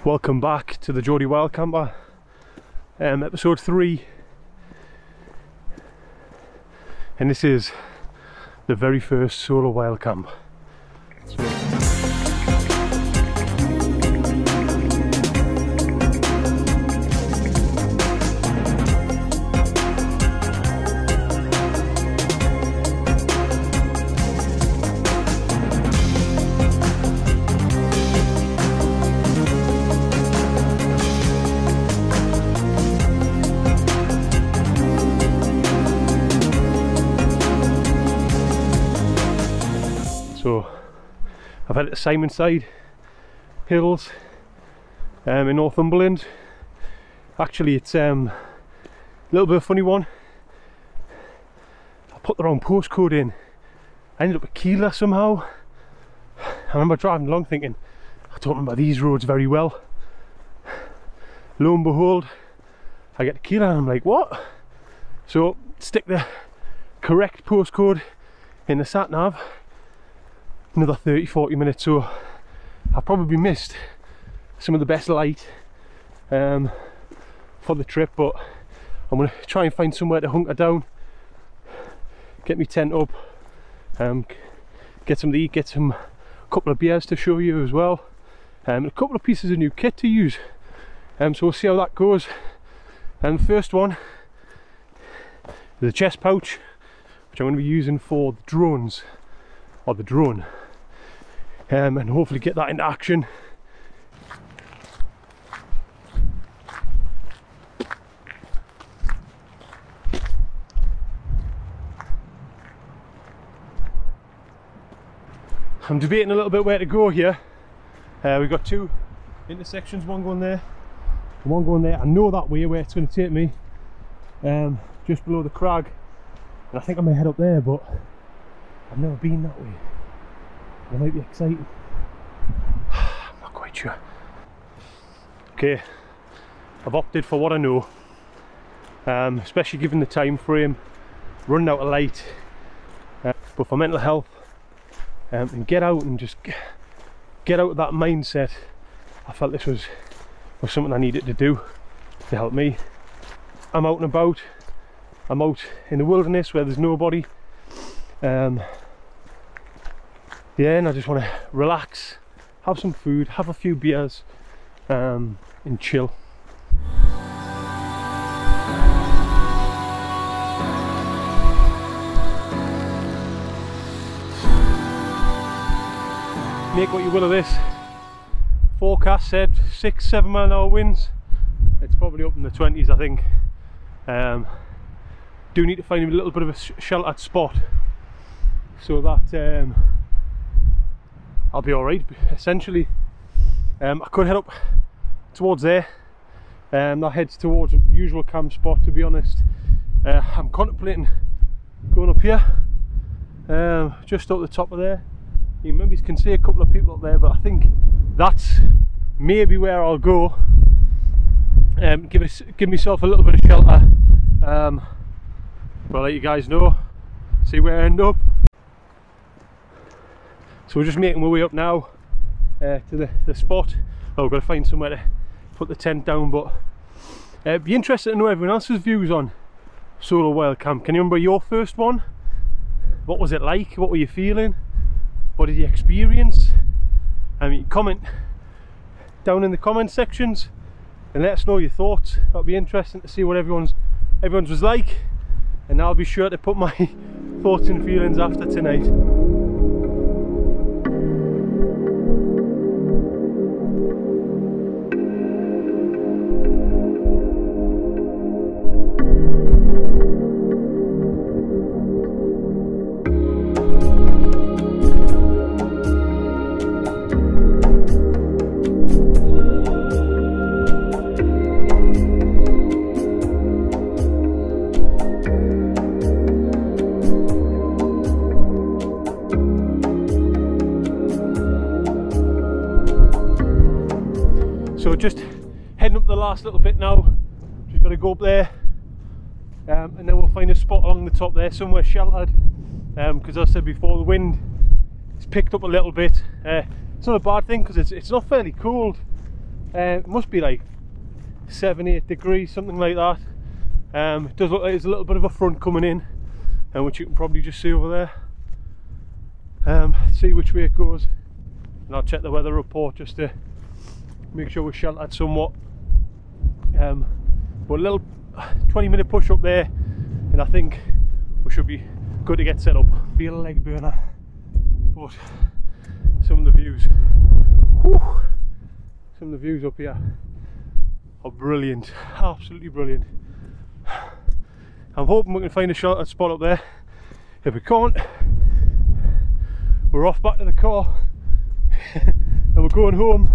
Welcome back to the Geordie Wild Camper, episode 3, and this is the very first solo wild camp. So I've had it at Simonside Hills in Northumberland. Actually it's a little bit of a funny one. I put the wrong postcode in. I ended up at Keeler somehow. I remember driving along thinking, I don't remember these roads very well. Lo and behold, I get to Keeler and I'm like, what? So stick the correct postcode in the sat nav. Another 30-40 minutes, so I've probably missed some of the best light for the trip, but I'm going to try and find somewhere to hunker down, get my tent up, get something to eat, get a couple of beers to show you as well, and a couple of pieces of new kit to use, so we'll see how that goes. And the first one is a chest pouch, which I'm going to be using for the drones, or the drone, and hopefully get that into action. I'm debating a little bit where to go here. We've got two intersections, one going there and one going there. I know that way where it's going to take me, just below the crag, and I think I may head up there, but I've never been that way. It might be exciting. I'm not quite sure. Okay, I've opted for what I know, especially given the time frame, running out of light, but for mental health, and get out and just get out of that mindset. I felt this was something I needed to do to help me. I'm out and about. I'm out in the wilderness where there's nobody. Yeah, and I just want to relax, have some food, have a few beers, and chill. Make what you will of this. Forecast said 6-7 mile an hour winds. It's probably up in the 20s, I think. Do need to find a little bit of a sheltered spot so that I'll be alright, essentially. I could head up towards there, that heads towards a usual camp spot, to be honest. I'm contemplating going up here, just up the top of there. You maybe can see a couple of people up there, but I think that's maybe where I'll go. Give myself a little bit of shelter, but I'll let you guys know, see where I end up. So we're just making our way up now to the spot. Oh, we've got to find somewhere to put the tent down, but it'd be interesting to know everyone else's views on solo wild camp. Can you remember your first one? What was it like? What were you feeling? What did you experience? I mean, comment down in the comment sections and let us know your thoughts. That'll be interesting to see what everyone's was like, and I'll be sure to put my thoughts and feelings after tonight. So just heading up the last little bit now. Just got to go up there, and then we'll find a spot along the top there, somewhere sheltered, because as I said before, the wind has picked up a little bit. It's not a bad thing because it's not fairly cold It must be like 7-8 degrees, something like that. It does look like there's a little bit of a front coming in, which you can probably just see over there. See which way it goes, and I'll check the weather report just to make sure we're sheltered somewhat. But a little 20-minute push up there, and I think we should be good to get set up. Be a leg burner, but some of the views, whew, some of the views up here are brilliant, absolutely brilliant. I'm hoping we can find a sheltered spot up there. If we can't, we're off back to the car and we're going home.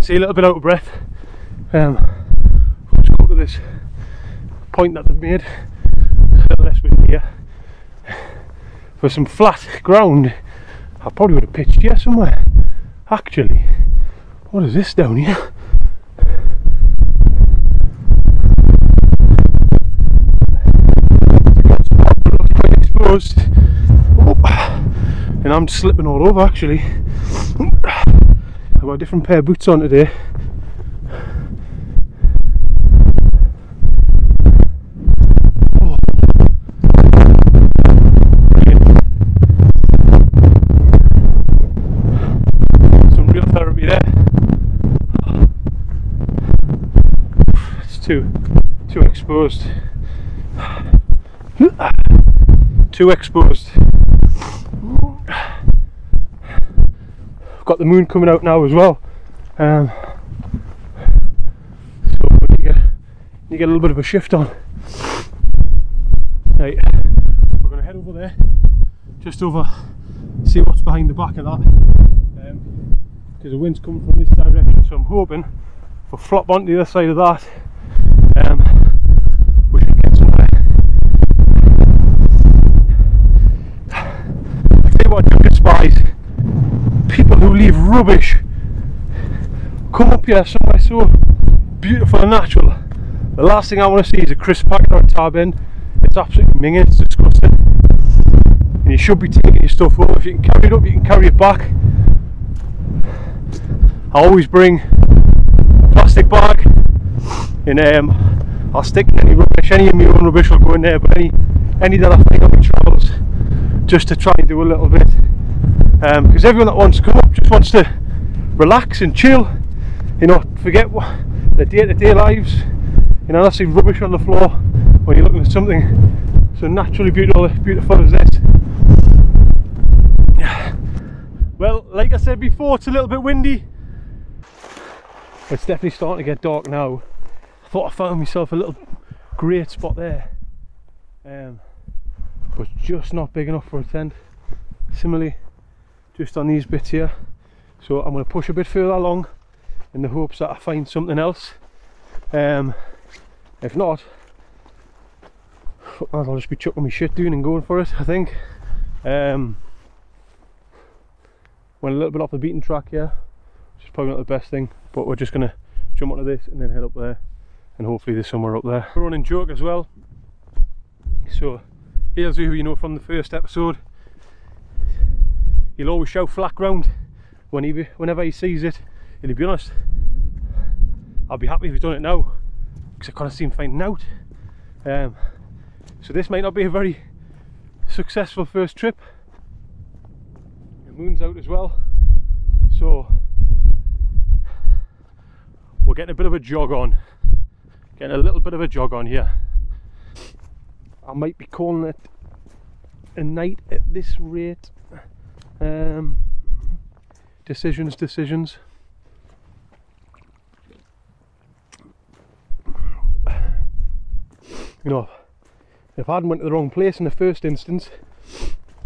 See, a little bit out of breath. Let's go to this point that they've made, a little less windy here. For some flat ground, I probably would have pitched here somewhere. Actually, what is this down here? Looks quite exposed. Oh, and I'm slipping all over actually. I've got a different pair of boots on today. Oh. Some real therapy there. It's too exposed. Too exposed. Got the moon coming out now as well, so you get a little bit of a shift on. Right, we're going to head over there, just over, see what's behind the back of that, because the wind's coming from this direction, so I'm hoping if we flop onto the other side of that, we should get somewhere. I tell you what I do despise: people who leave rubbish. Come up here somewhere so beautiful and natural. The last thing I want to see is a crisp packet or a tab end. It's absolutely minging, it's disgusting. And you should be taking your stuff over. If you can carry it up, you can carry it back. I always bring a plastic bag, and I'll stick any rubbish, any of my own rubbish will go in there, but any that I find on my travels, just to try and do a little bit. Because everyone that wants to come up just wants to relax and chill, you know, forget their day-to-day lives, you know, that's the rubbish on the floor when you're looking at something so naturally beautiful as this. Well, like I said before, it's a little bit windy. It's definitely starting to get dark now. I thought I found myself a little great spot there, but just not big enough for a tent. Similarly, just on these bits here, so I'm going to push a bit further along in the hopes that I find something else. If not, I'll just be chucking my shit down and going for it, I think. Went a little bit off the beaten track here, which is probably not the best thing, but we're just going to jump onto this and then head up there, and hopefully there's somewhere up there. We're running joke as well, so here's who you know from the first episode. He'll always shout flat ground whenever he sees it, and to be honest, I'll be happy if he's done it now, because I kind of see him finding out. So this might not be a very successful first trip. The moon's out as well, so we're getting a bit of a jog on, getting a little bit of a jog on here. I might be calling it a night at this rate. Decisions. You know, if I hadn't went to the wrong place in the first instance,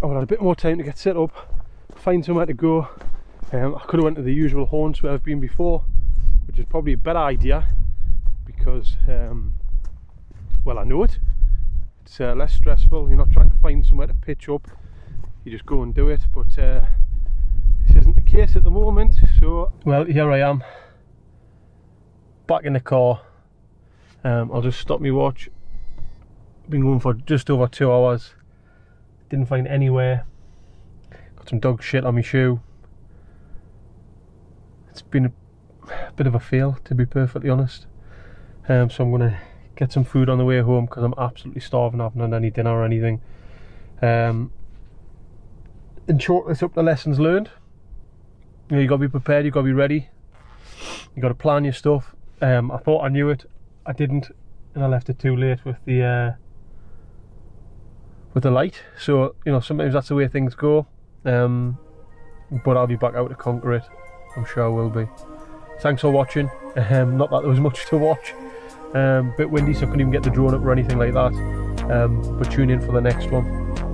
I would have had a bit more time to get set up, find somewhere to go. I could have went to the usual haunts where I've been before, which is probably a better idea because, well, I know it. It's less stressful. You're not trying to find somewhere to pitch up. you just go and do it, but this isn't the case at the moment. So well, here I am back in the car. I'll just stop me watch. Been going for just over 2 hours, didn't find anywhere. Got some dog shit on my shoe. It's been a bit of a fail, to be perfectly honest. So I'm gonna get some food on the way home because I'm absolutely starving. I haven't had any dinner or anything. And chalk this up to lessons learned. You know, you gotta be prepared, you gotta be ready, you gotta plan your stuff. I thought I knew it, I didn't, and I left it too late with the light. So you know, sometimes that's the way things go. But I'll be back out to conquer it. I'm sure I will be. Thanks for watching. Not that there was much to watch. Bit windy, so I couldn't even get the drone up or anything like that. But tune in for the next one.